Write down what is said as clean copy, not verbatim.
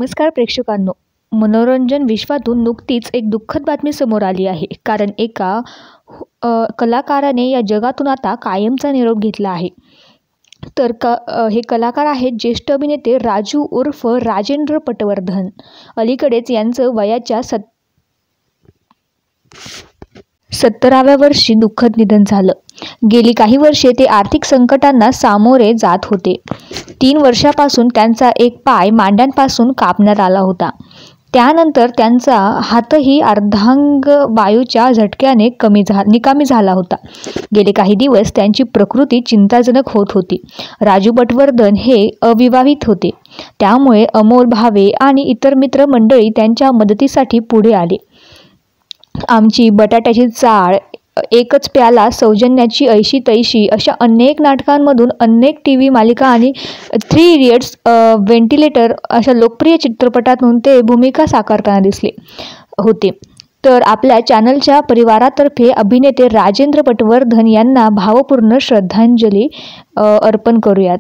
नमस्कार प्रेक्षकांनो, मनोरंजन विश्वातून नुकतीच एक दुःखद बातमी समोर आली आहे. कारण एका कलाकाराने या जगातून आता कायमचा निरोप घेतला आहे. तर हे कलाकार आहेत ज्येष्ठ अभिनेते राजू उर्फ राजेंद्र पटवर्धन. अलीकडेच यांचं वयाच्या 70व्या वर्षी दुःखद निधन झालं. गेली काही वर्षे ते आर्थिक संकटांना सामोरे जात होते. 3 वर्षापासून त्यांचा एक पाय मांड्यांपासून कापण्यात आला होता. त्यानंतर त्यांचा हातही अर्धांगवायूच्या झटक्याने निकामी झाला होता. गेले काही दिवस त्यांची प्रकृती चिंताजनक होत होती. राजू पटवर्धन हे अविवाहित होते. त्यामुळे अमोल भावे आणि इतर मित्रमंडळी त्यांच्या मदतीसाठी पुढे आले. आमची बटाट्याची चाळ, एकच प्याला, सौजन्याची ऐशी तैशी अशा अनेक नाटकांमधून, अनेक TV मालिका आणि 3 इडियट्स, व्हेंटिलेटर अशा लोकप्रिय चित्रपटातून ते भूमिका साकारताना दिसले होते. तर आपल्या चॅनलच्या परिवारातर्फे अभिनेते राजेंद्र पटवर्धन यांना भावपूर्ण श्रद्धांजली अर्पण करूयात.